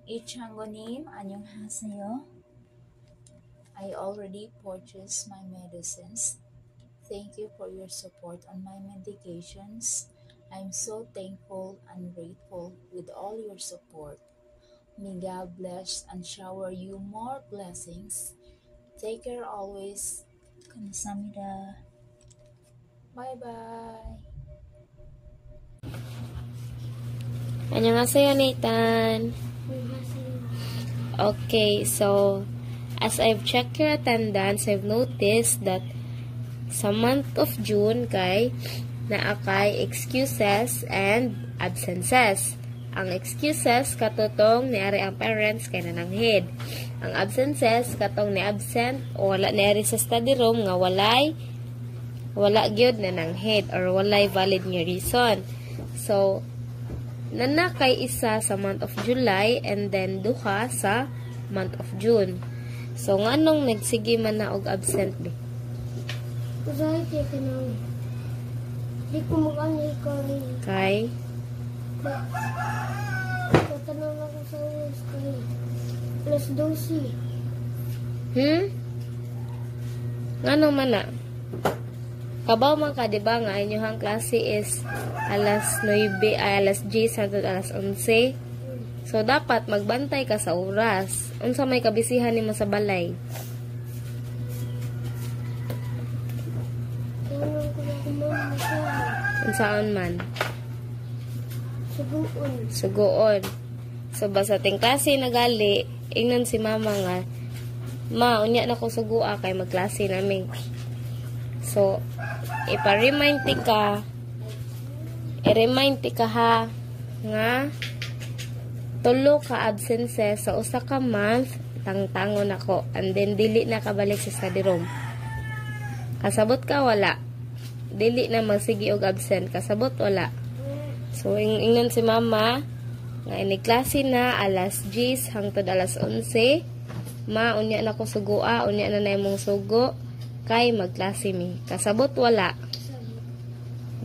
이창고님, 안녕하세요. I already purchased my medicines. Thank you for your support on my medications. I'm so thankful and grateful with all your support. May God bless and shower you more blessings. Take care always. 감사합니다. Bye-bye. 안녕하세요, Nathan. Okay, so as I've checked your attendance, I've noticed that sa month of June kay naakay excuses and absences. Ang excuses katutong niari ang parents kay nananghid. Ang absences katong ni absent o wala niari sa study room nga wala gyud nananghid or walay valid nga reason. So nanakay isa sa month of July and then duha sa month of June. So nganong nagsige man na og absent be? Usahay kay kanang di ko mag-anay Kay tatanong ako sa oras kay plus 12. Nganong man na? Kabaw man ka, diba nga, inyong klase is alas 9, alas 10, hanggang alas 11. So, dapat magbantay ka sa oras. Unsa may kabisihan ni mo sa balay? Tanong ko na kumama siya. Unsaan man? Suguon. Sugoon. So, basta ting klase nagali, ingnon si mama nga, ma, unya na ko sugua kay magklase namin. So, i-remind ka ha nga tulo ka absences sa usa ka month tangtangon ako and then dili na kabalik sa study room. Kasabot ka wala. Dili na magsige og absent, kasabot wala. So ingnon si mama nga ini klase na alas 10 hangtod alas 11. Ma unya na ko sugua, unya na imong sugo kay magklase mi. Kasabot wala.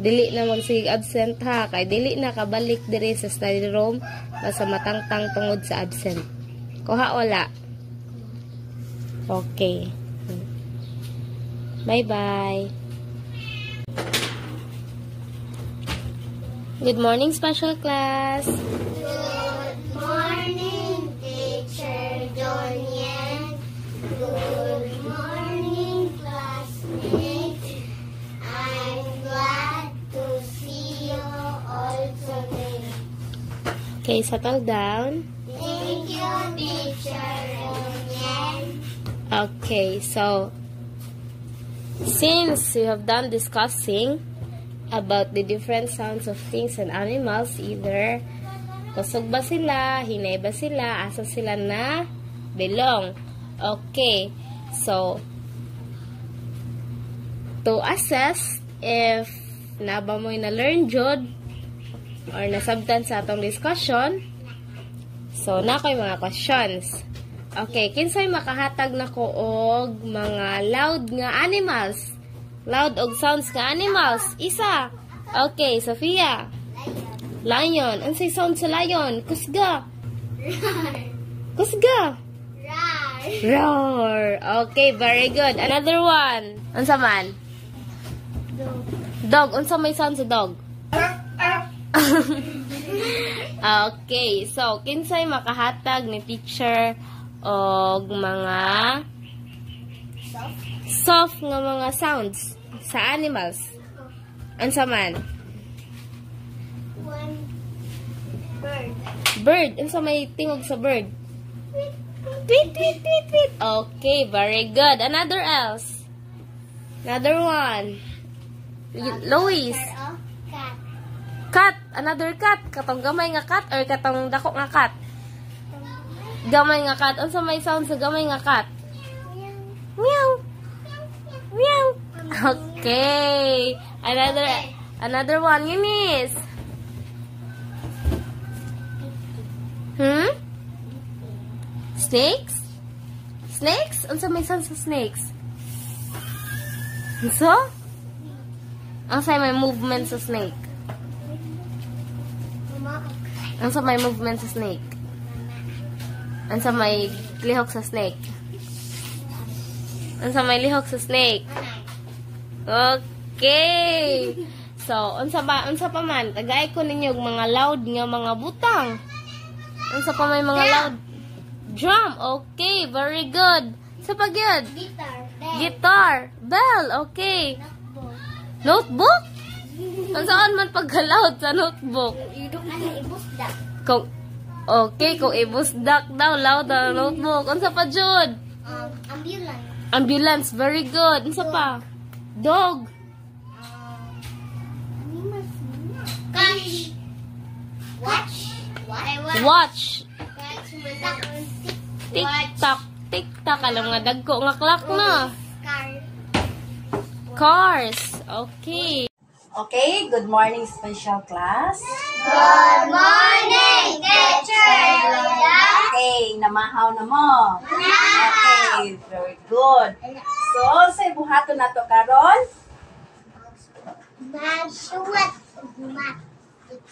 Dili na magsige absent ha, kay dili na kabalik diri sa study room basta matangtang tungod sa absent. Kuha wala. Okay. Bye-bye. Good morning, special class. Good morning, Teacher Donian. Good morning, classmates. I'm glad to see you all today. Okay, settle down. Thank you, Teacher Donian. Okay, so since we have done discussing about the different sounds of things and animals, either kusog ba sila, hinay ba sila, asa sila na belong. Okay, so to assess if naba mo na learn jud or nasabtan sa atong discussion, so na ko'y mga questions. Okay, kinsay makahatag na ko og mga loud nga animals? Loud og sounds nga animals. Isa. Okay, Sophia. Lion. Unsay sound sa lion? Kusga. Roar. Kusga. Roar. Roar. Okay, very good. Another one. Unsa man? Dog. Unsa may sound sa dog? Okay, so kinsay makahatag ni teacher og mga soft nga mga sounds sa animals? Unsa man? One bird. Bird. Unsa may tingog sa bird? Tweet, tweet, tweet, tweet. Okay, very good. Another else. Another one. Lois. Cat. Cat. Another cat. Katong gamay nga cat or katong dako nga cat? Gamay nga cat. Unsa may sound sa gamay nga cat? Meow. Meow. Okay. Another one, Eunice. Snakes? Snakes? Unsa may sound sa snakes? So? Unsa may movement sa snake? Mama. Unsa may movement sa snake? Unsa may lihok sa snake? Unsa may lihok sa snake? Okay. So, unsa pa man? Tagay ko ninyo og mga loud nga mga butang. Unsa pa may mga loud? Drum. Okay, very good. Sa pa gyud? Guitar. Guitar. Bell. Okay. Notebook? Unsaan man pagka-loud sa notebook? Ibusdak. Kung okay, kung ibusdak daw loud na notebook. Unsa pa jud? Ambulance. Ambulance. Very good. Unsa pa? Dog. Cash. Watch. Watch. Watch. Tik-tak. Tik-tak. Alam nga, dagko nga clock na. Car. Cars. Okay. Okay, good morning special class. Good morning, teacher. Okay, namahaw na mo. Okay, very good. So, sa ibuhato na to karon, Math.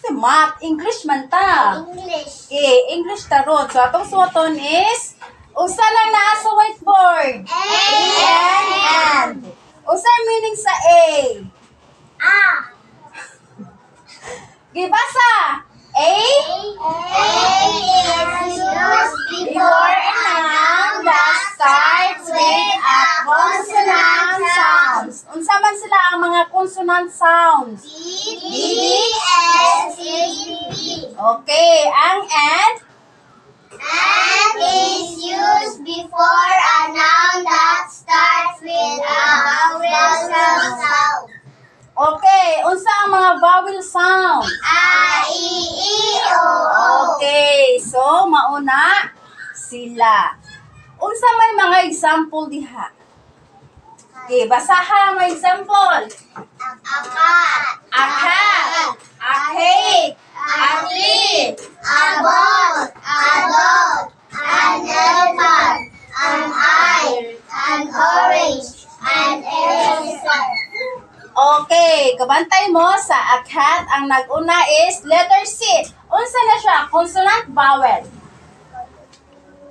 si math, English man ta. English. Okay, English tarot. So, atong suwaton is, usa lang naa sa whiteboard. And. Usa meaning sa A. Gibasa. A. is used before a noun that starts with a consonant sound. Unsa man sila ang mga consonant sounds? B, S, C, B. Okay, ang and. And is used before a noun that starts with a vowel sound. Okay, unsa ang mga vowel sounds? A, I, O, O. Okay, so mauna sila. Unsa may mga example diha? Okay, basaha ang mga example. Akat. Akat, ahit, atlit, A ball. A dog. An elephant. An eye. An orange. An elephant. Okay, kabantay mo sa akat, ang nag-una is letter C. Unsa na siya? Consonant, vowel.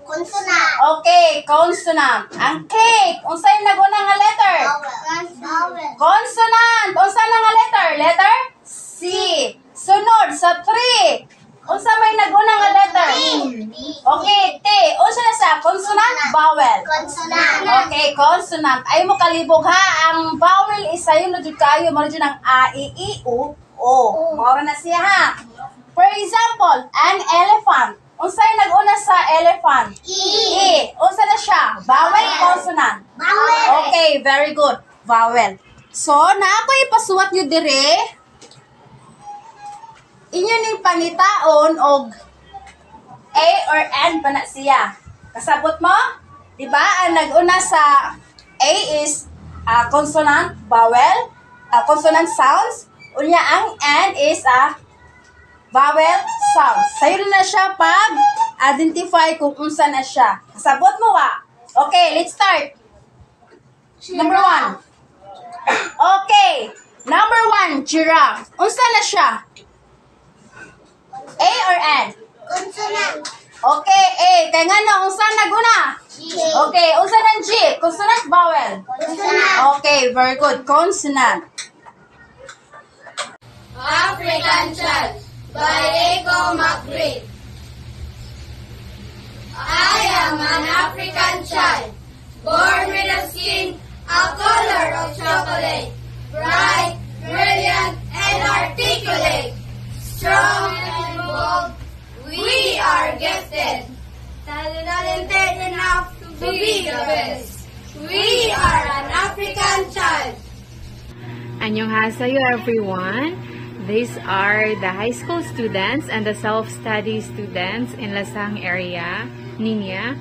Consonant. Okay, consonant. Ang cake, unsa yung nag-una nga letter? Vowel. Consonant. Unsa na nga letter? Letter C. Sunod sa 3. Unsa may nag-una nga letter? Okay, T. Unsa na sa consonant, vowel. Consonant. Okay, consonant. Ay mo kalibog ha. Ang vowel is sayo na jud kayo mo jud ang a, i, u, o. Maura na siya ha. For example, an elephant. Unsa yung nag-una sa elephant? E. Unsa na siya? Vowel, consonant. Vowel. Okay, very good. Vowel. So, na ako ipasuwat nyo dire. Inyo ning pangitaon og A or N pa na siya. Kasabot mo? Diba? Ang nag-una sa A is consonant, vowel, consonant sounds. Unya ang N is vowel sounds. Sayo na siya pag identify kung unsa na siya. Kasabot mo wa? Okay, let's start. Number 1. Okay. Number 1, giraffe. Unsa na siya? A or N? Consonant. Okay, A. Kaya nga na, unsa naguna? G. Okay, unsa ng G? Consonant, vowel? Consonant. Okay, very good. Consonant. African Child by Echo McGrath. I am an African child, born with a skin a color of chocolate, bright, brilliant, and articulate, strong and bold. We are gifted, talented enough to be the best. We are an African child. Annyeonghaseyo everyone. These are the high school students and the self-study students in Lasang area, Nina.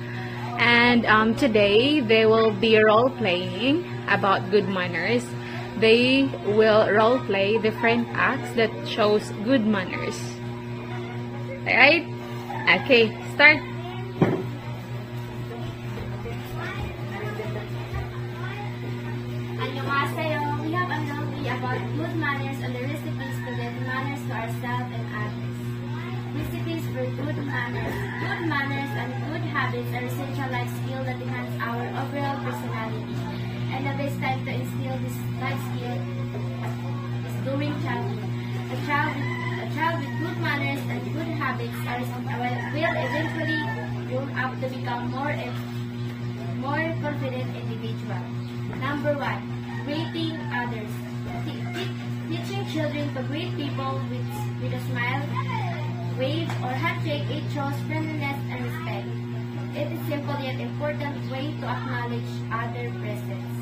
And today they will be role-playing about good manners. They will role-play different acts that shows good manners. Alright? Okay, start. Annyeonghaseyo. We have a movie about good manners and the recipes to get manners to ourselves and others. Recipes for good manners. Good manners and good habits are essential life skills that enhance our overall personality. And the best time to instill this life skill is during childhood. A child with good manners and good habits will eventually grow up to become more confident individual. Number 1, greeting others. Teaching children to greet people with a smile, wave, or handshake, it shows friendliness and respect. It is simple yet important way to acknowledge other presence.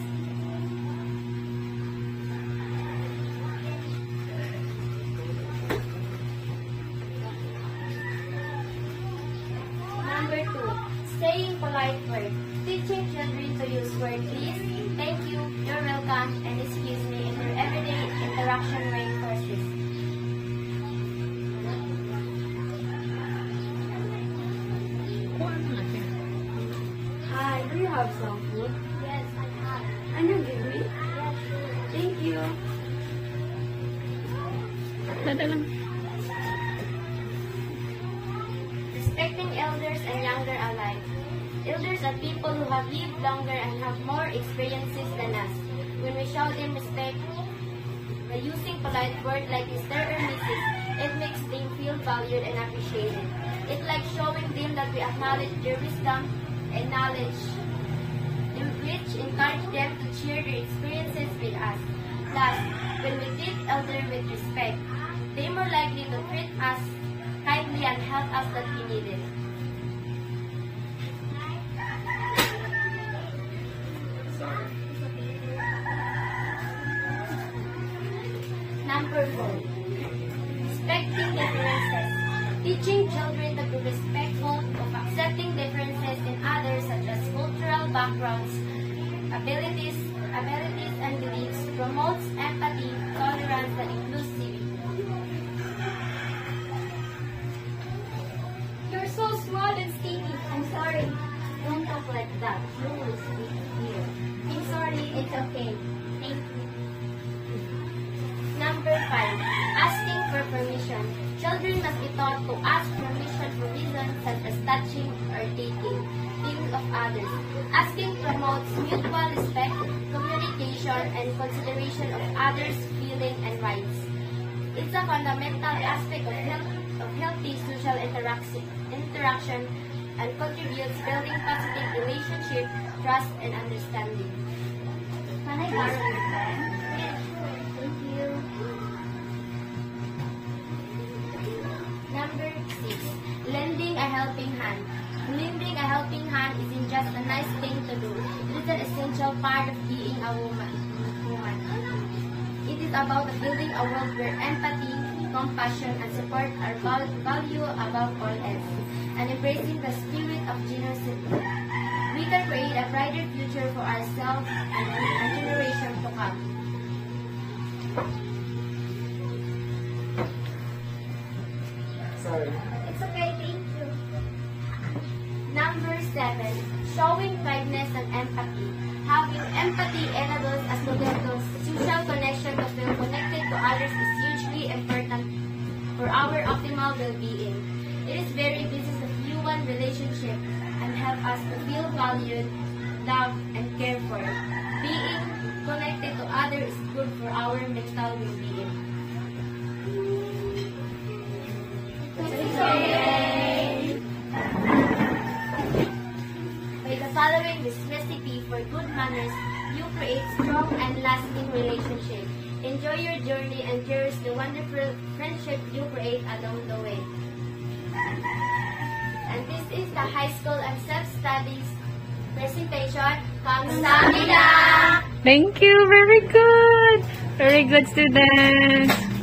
Number 2, saying polite words. Teaching children to use words please, thank you, you're welcome, and excuse me in their everyday interaction reinforces. Hi, do you have some food? Yes, I have. Can you give me? Yes, Thank you. respecting elders and younger alike. Elders are people who have lived longer and have more experiences than us. When we show them respect by using polite words like Mr. or Mrs., it makes them feel valued and appreciated. It's like showing them that we acknowledge their wisdom and knowledge, which encourage them to share their experiences with us. Thus, when we treat elders with respect, they are more likely to treat us kindly and help us that we need it. Number 4, respecting differences. Teaching children to be respectful of accepting differences in others such as cultural backgrounds, abilities, and beliefs promotes empathy, tolerance, and inclusivity. You're so small and skinny. I'm sorry. Don't talk like that. You will speak here. I'm sorry, it's okay. Thank you. Number 5, asking for permission. Children must be taught to ask permission for reasons such as touching or taking things of others. Asking promotes mutual respect, communication, and consideration of others' feelings and rights. It's a fundamental aspect of healthy social interaction and contributes building positive relationship, trust, and understanding. Can I borrow your pen? Yes, sure. Thank you. Number 6, lending a helping hand. Lending a helping hand isn't just a nice thing to do. It is an essential part of being a woman. It is about building a world where empathy, compassion, and support are valued above all else, and embracing the spirit of generosity. We can create a brighter future for ourselves and a generation to come. Sorry. It's okay, thank you. Number 7, showing kindness and empathy. Having empathy enables us to build those social connection to feel connected to others is hugely important for our optimal well-being. It is very business of human relationship and help us to feel valued, loved, and cared for. Being connected to others is good for our mental well-being. By the following this recipe for good manners, you create strong and lasting relationships. Enjoy your journey and cherish the wonderful friendship you create along the way. And this is the high school and self-studies presentation. Kamsahamnida! Thank you. Very good. Very good, students.